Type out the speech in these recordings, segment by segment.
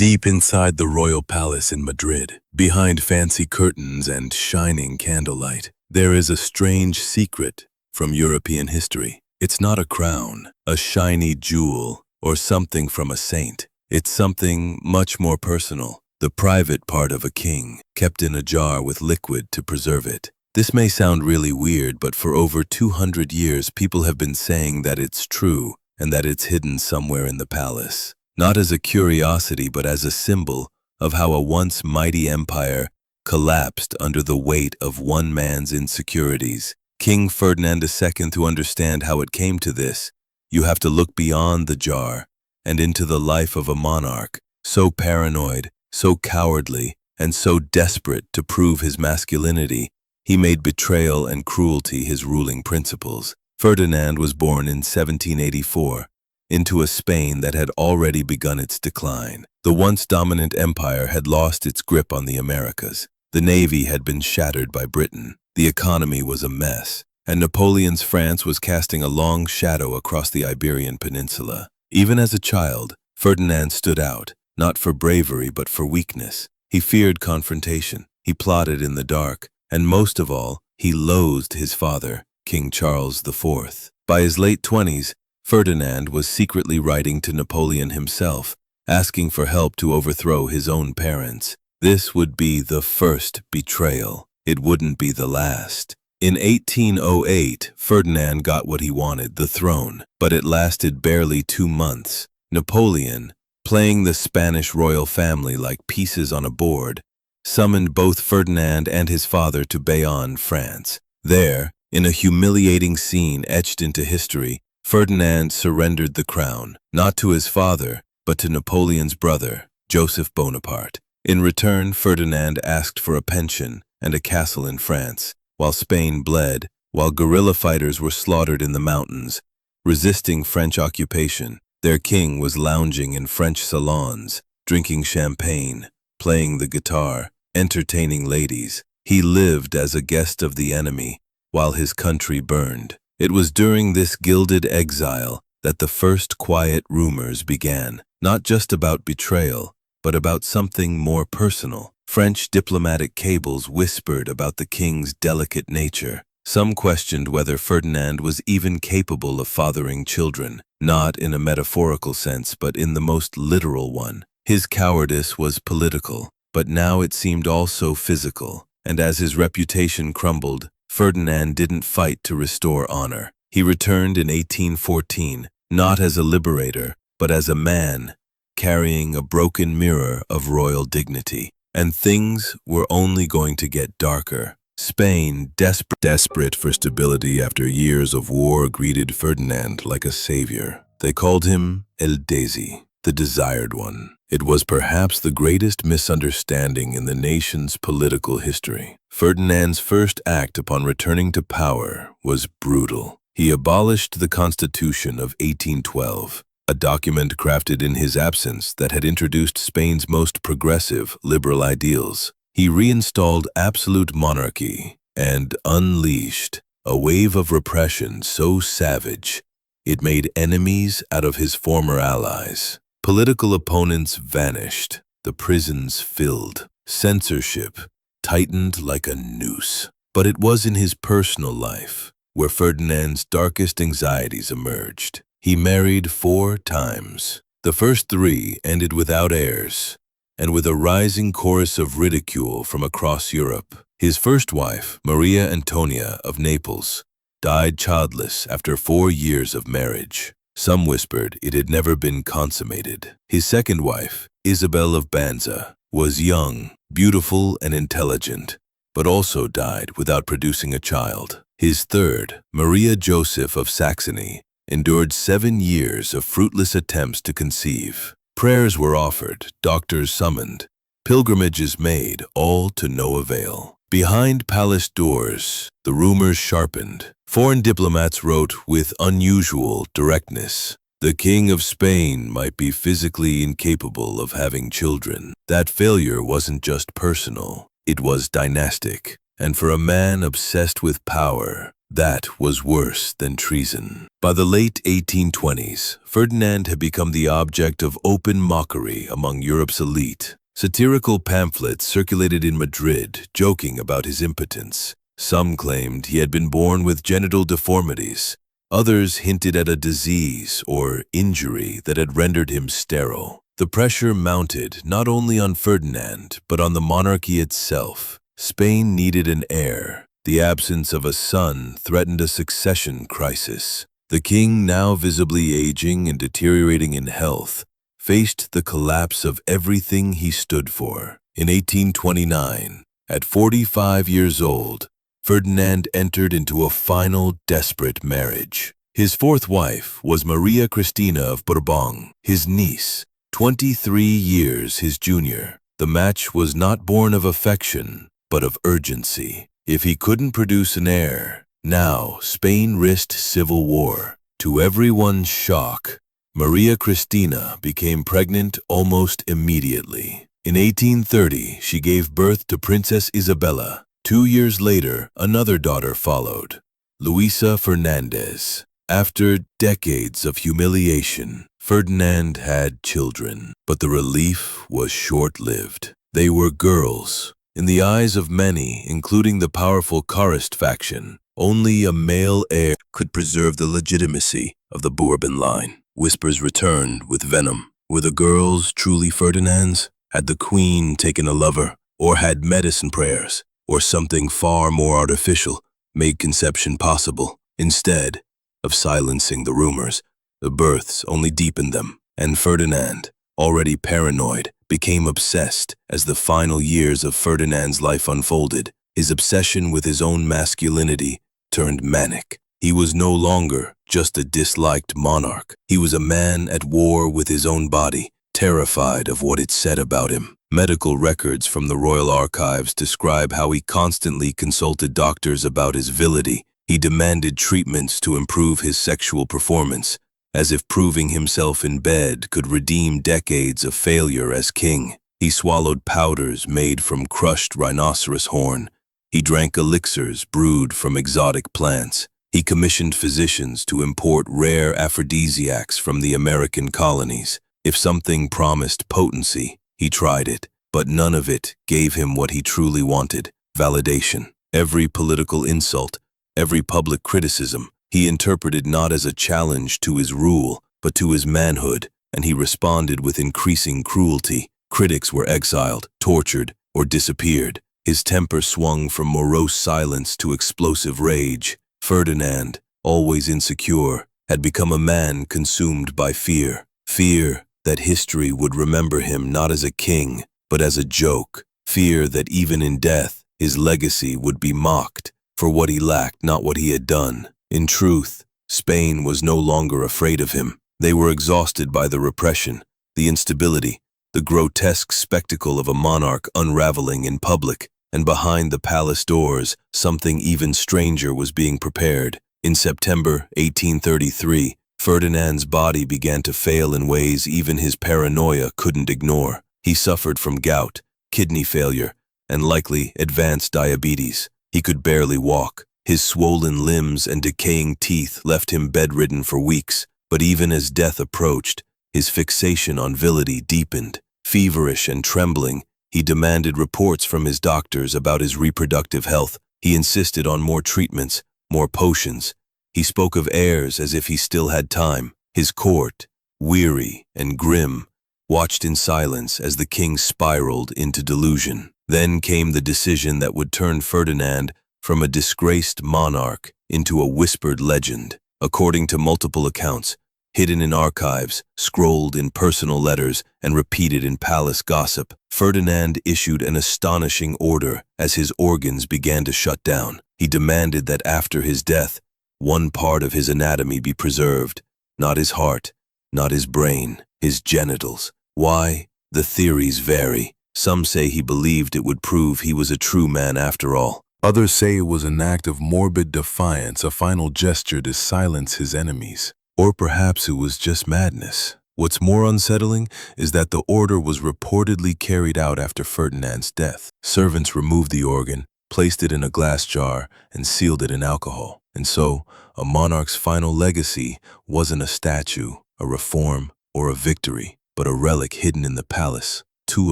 Deep inside the royal palace in Madrid, behind fancy curtains and shining candlelight, there is a strange secret from European history. It's not a crown, a shiny jewel, or something from a saint. It's something much more personal, the private part of a king, kept in a jar with liquid to preserve it. This may sound really weird, but for over 200 years people have been saying that it's true and that it's hidden somewhere in the palace. Not as a curiosity, but as a symbol of how a once mighty empire collapsed under the weight of one man's insecurities. King Ferdinand II, to understand how it came to this, you have to look beyond the jar and into the life of a monarch, so paranoid, so cowardly, and so desperate to prove his masculinity, he made betrayal and cruelty his ruling principles. Ferdinand was born in 1784. Into a Spain that had already begun its decline. The once dominant empire had lost its grip on the Americas. The navy had been shattered by Britain. The economy was a mess, and Napoleon's France was casting a long shadow across the Iberian Peninsula. Even as a child, Ferdinand stood out, not for bravery but for weakness. He feared confrontation, he plotted in the dark, and most of all, he loathed his father, King Charles IV. By his late 20s, Ferdinand was secretly writing to Napoleon himself, asking for help to overthrow his own parents. This would be the first betrayal. It wouldn't be the last. In 1808, Ferdinand got what he wanted, the throne, but it lasted barely 2 months. Napoleon, playing the Spanish royal family like pieces on a board, summoned both Ferdinand and his father to Bayonne, France. There, in a humiliating scene etched into history, Ferdinand surrendered the crown, not to his father, but to Napoleon's brother, Joseph Bonaparte. In return, Ferdinand asked for a pension and a castle in France, while Spain bled, while guerrilla fighters were slaughtered in the mountains, resisting French occupation. Their king was lounging in French salons, drinking champagne, playing the guitar, entertaining ladies. He lived as a guest of the enemy, while his country burned. It was during this gilded exile that the first quiet rumors began, not just about betrayal, but about something more personal. French diplomatic cables whispered about the king's delicate nature. Some questioned whether Ferdinand was even capable of fathering children, not in a metaphorical sense, but in the most literal one. His cowardice was political, but now it seemed also physical, and as his reputation crumbled, Ferdinand didn't fight to restore honor. He returned in 1814, not as a liberator, but as a man, carrying a broken mirror of royal dignity. And things were only going to get darker. Spain, desperate for stability after years of war, greeted Ferdinand like a savior. They called him El Desi, the desired one. It was perhaps the greatest misunderstanding in the nation's political history. Ferdinand's first act upon returning to power was brutal. He abolished the Constitution of 1812, a document crafted in his absence that had introduced Spain's most progressive liberal ideals. He reinstalled absolute monarchy and unleashed a wave of repression so savage it made enemies out of his former allies. Political opponents vanished, the prisons filled, censorship tightened like a noose. But it was in his personal life where Ferdinand's darkest anxieties emerged. He married 4 times. The first 3 ended without heirs, and with a rising chorus of ridicule from across Europe. His first wife, Maria Antonia of Naples, died childless after 4 years of marriage. Some whispered it had never been consummated. His second wife, Isabel of Banza, was young, beautiful, and intelligent, but also died without producing a child. His third, Maria Joseph of Saxony, endured 7 years of fruitless attempts to conceive. Prayers were offered, doctors summoned, pilgrimages made, all to no avail. Behind palace doors, the rumors sharpened. Foreign diplomats wrote with unusual directness, "The King of Spain might be physically incapable of having children." That failure wasn't just personal, it was dynastic. And for a man obsessed with power, that was worse than treason. By the late 1820s, Ferdinand had become the object of open mockery among Europe's elite. Satirical pamphlets circulated in Madrid, joking about his impotence. Some claimed he had been born with genital deformities. Others hinted at a disease or injury that had rendered him sterile. The pressure mounted not only on Ferdinand, but on the monarchy itself. Spain needed an heir. The absence of a son threatened a succession crisis. The king, now visibly aging and deteriorating in health, faced the collapse of everything he stood for. In 1829, at 45 years old, Ferdinand entered into a final desperate marriage. His fourth wife was Maria Cristina of Bourbon, his niece, 23 years his junior. The match was not born of affection, but of urgency. If he couldn't produce an heir, now Spain risked civil war. To everyone's shock, Maria Cristina became pregnant almost immediately. In 1830, she gave birth to Princess Isabella. 2 years later, another daughter followed, Luisa Fernandez. After decades of humiliation, Ferdinand had children, but the relief was short-lived. They were girls. In the eyes of many, including the powerful Carist faction, only a male heir could preserve the legitimacy of the Bourbon line. Whispers returned with venom. Were the girls truly Ferdinand's? Had the queen taken a lover? Or had medicine prayers, or something far more artificial, made conception possible? Instead of silencing the rumors, the births only deepened them, and Ferdinand, already paranoid, became obsessed. As the final years of Ferdinand's life unfolded, his obsession with his own masculinity turned manic. He was no longer just a disliked monarch. He was a man at war with his own body, terrified of what it said about him. Medical records from the royal archives describe how he constantly consulted doctors about his virility. He demanded treatments to improve his sexual performance, as if proving himself in bed could redeem decades of failure as king. He swallowed powders made from crushed rhinoceros horn. He drank elixirs brewed from exotic plants. He commissioned physicians to import rare aphrodisiacs from the American colonies. If something promised potency, he tried it, but none of it gave him what he truly wanted: validation. Every political insult, every public criticism, he interpreted not as a challenge to his rule, but to his manhood, and he responded with increasing cruelty. Critics were exiled, tortured, or disappeared. His temper swung from morose silence to explosive rage. Ferdinand, always insecure, had become a man consumed by fear. Fear that history would remember him not as a king, but as a joke. Fear that even in death, his legacy would be mocked for what he lacked, not what he had done. In truth, Spain was no longer afraid of him. They were exhausted by the repression, the instability, the grotesque spectacle of a monarch unraveling in public. And behind the palace doors, something even stranger was being prepared. In September 1833, Ferdinand's body began to fail in ways even his paranoia couldn't ignore. He suffered from gout, kidney failure, and likely advanced diabetes. He could barely walk. His swollen limbs and decaying teeth left him bedridden for weeks. But even as death approached, his fixation on virility deepened. Feverish and trembling, he demanded reports from his doctors about his reproductive health. He insisted on more treatments, more potions. He spoke of heirs as if he still had time. His court, weary and grim, watched in silence as the king spiraled into delusion. Then came the decision that would turn Ferdinand from a disgraced monarch into a whispered legend. According to multiple accounts, hidden in archives, scrolled in personal letters, and repeated in palace gossip, Ferdinand issued an astonishing order as his organs began to shut down. He demanded that after his death, one part of his anatomy be preserved, not his heart, not his brain, his genitals. Why? The theories vary. Some say he believed it would prove he was a true man after all. Others say it was an act of morbid defiance, a final gesture to silence his enemies. Or perhaps it was just madness. What's more unsettling is that the order was reportedly carried out after Ferdinand's death. Servants removed the organ, placed it in a glass jar, and sealed it in alcohol. And so, a monarch's final legacy wasn't a statue, a reform, or a victory, but a relic hidden in the palace, too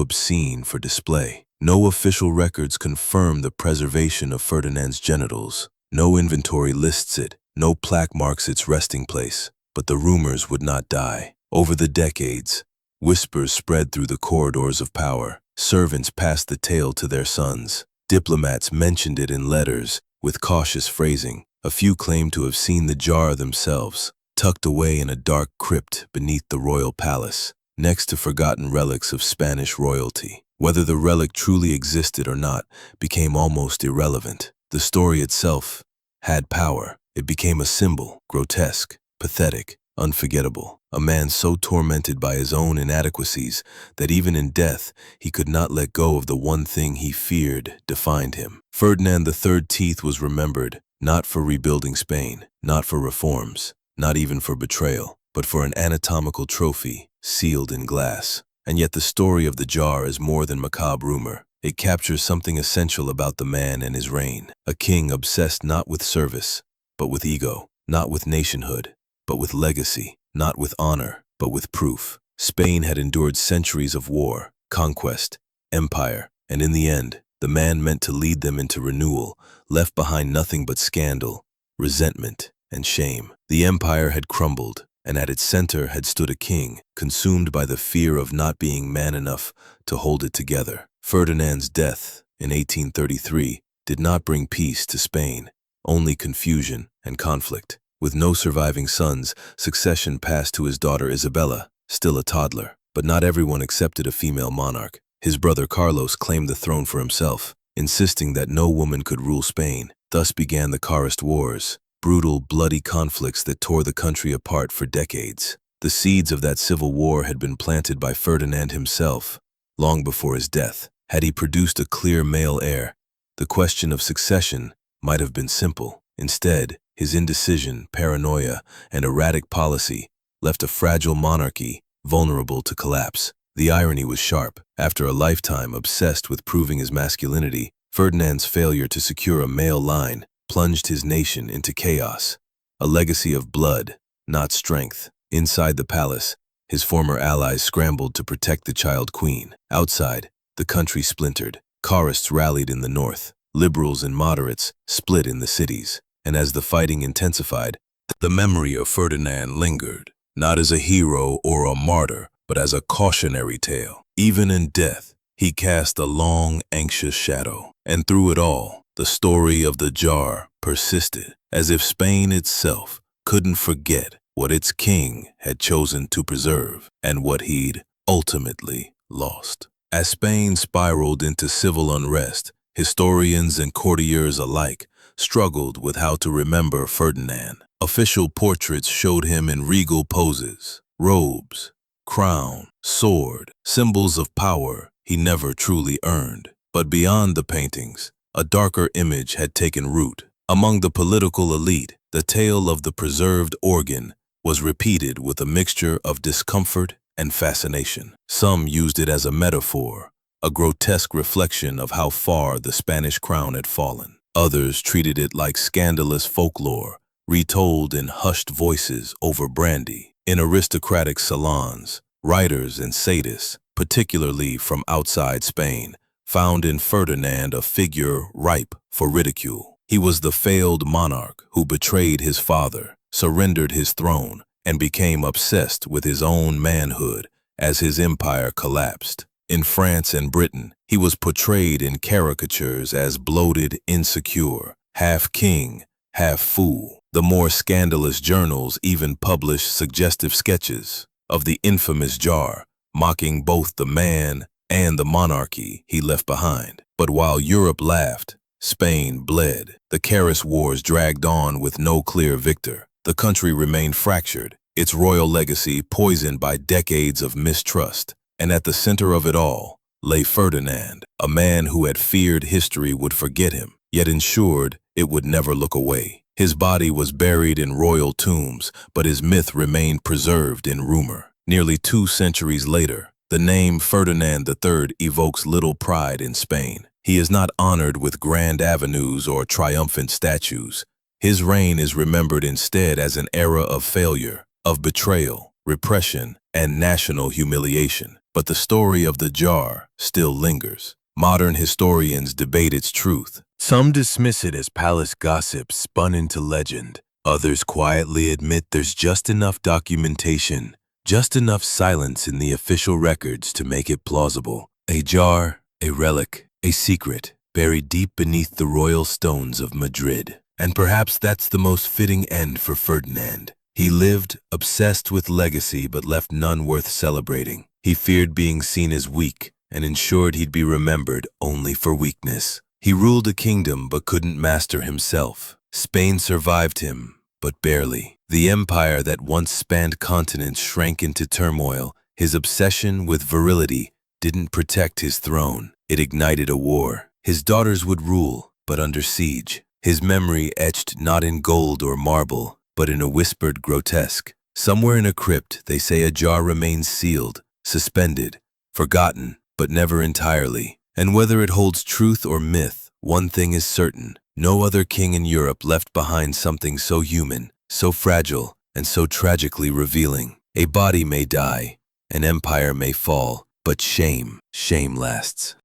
obscene for display. No official records confirm the preservation of Ferdinand's genitals. No inventory lists it, no plaque marks its resting place. But the rumors would not die. Over the decades, whispers spread through the corridors of power. Servants passed the tale to their sons. Diplomats mentioned it in letters, with cautious phrasing. A few claimed to have seen the jar themselves, tucked away in a dark crypt beneath the royal palace, next to forgotten relics of Spanish royalty. Whether the relic truly existed or not became almost irrelevant. The story itself had power. It became a symbol, grotesque, pathetic, unforgettable. A man so tormented by his own inadequacies that even in death he could not let go of the one thing he feared defined him. Ferdinand III's teeth was remembered, not for rebuilding Spain, not for reforms, not even for betrayal, but for an anatomical trophy sealed in glass. And yet the story of the jar is more than macabre rumor. It captures something essential about the man and his reign. A king obsessed not with service, but with ego, not with nationhood, but with legacy, not with honor, but with proof. Spain had endured centuries of war, conquest, empire, and in the end, the man meant to lead them into renewal left behind nothing but scandal, resentment, and shame. The empire had crumbled, and at its center had stood a king, consumed by the fear of not being man enough to hold it together. Ferdinand's death in 1833 did not bring peace to Spain, only confusion and conflict. With no surviving sons, succession passed to his daughter Isabella, still a toddler. But not everyone accepted a female monarch. His brother Carlos claimed the throne for himself, insisting that no woman could rule Spain. Thus began the Carlist Wars, brutal, bloody conflicts that tore the country apart for decades. The seeds of that civil war had been planted by Ferdinand himself, long before his death. Had he produced a clear male heir, the question of succession might have been simple. Instead, his indecision, paranoia, and erratic policy left a fragile monarchy vulnerable to collapse. The irony was sharp. After a lifetime obsessed with proving his masculinity, Ferdinand's failure to secure a male line plunged his nation into chaos, a legacy of blood, not strength. Inside the palace, his former allies scrambled to protect the child queen. Outside, the country splintered. Carlists rallied in the north, liberals and moderates split in the cities. And as the fighting intensified, the memory of Ferdinand lingered, not as a hero or a martyr, but as a cautionary tale. Even in death, he cast a long, anxious shadow. And through it all, the story of the jar persisted, as if Spain itself couldn't forget what its king had chosen to preserve and what he'd ultimately lost. As Spain spiraled into civil unrest, historians and courtiers alike struggled with how to remember Ferdinand. Official portraits showed him in regal poses, robes, crown, sword, symbols of power he never truly earned. But beyond the paintings, a darker image had taken root. Among the political elite, the tale of the preserved organ was repeated with a mixture of discomfort and fascination. Some used it as a metaphor, a grotesque reflection of how far the Spanish crown had fallen. Others treated it like scandalous folklore, retold in hushed voices over brandy. In aristocratic salons, writers and sadists, particularly from outside Spain, found in Ferdinand a figure ripe for ridicule. He was the failed monarch who betrayed his father, surrendered his throne, and became obsessed with his own manhood as his empire collapsed. In France and Britain, he was portrayed in caricatures as bloated, insecure, half king, half fool. The more scandalous journals even published suggestive sketches of the infamous jar, mocking both the man and the monarchy he left behind. But while Europe laughed, Spain bled. The Carlist Wars dragged on with no clear victor. The country remained fractured, its royal legacy poisoned by decades of mistrust. And at the center of it all lay Ferdinand, a man who had feared history would forget him, yet ensured it would never look away. His body was buried in royal tombs, but his myth remained preserved in rumor. Nearly 2 centuries later, the name Ferdinand III evokes little pride in Spain. He is not honored with grand avenues or triumphant statues. His reign is remembered instead as an era of failure, of betrayal, repression, and national humiliation. But the story of the jar still lingers. Modern historians debate its truth. Some dismiss it as palace gossip spun into legend. Others quietly admit there's just enough documentation, just enough silence in the official records to make it plausible. A jar, a relic, a secret, buried deep beneath the royal stones of Madrid. And perhaps that's the most fitting end for Ferdinand. He lived, obsessed with legacy, but left none worth celebrating. He feared being seen as weak, and ensured he'd be remembered only for weakness. He ruled a kingdom but couldn't master himself. Spain survived him, but barely. The empire that once spanned continents shrank into turmoil. His obsession with virility didn't protect his throne. It ignited a war. His daughters would rule, but under siege. His memory etched not in gold or marble, but in a whispered grotesque. Somewhere in a crypt, they say a jar remains sealed, suspended, forgotten, but never entirely. And whether it holds truth or myth, one thing is certain. No other king in Europe left behind something so human, so fragile, and so tragically revealing. A body may die, an empire may fall, but shame lasts.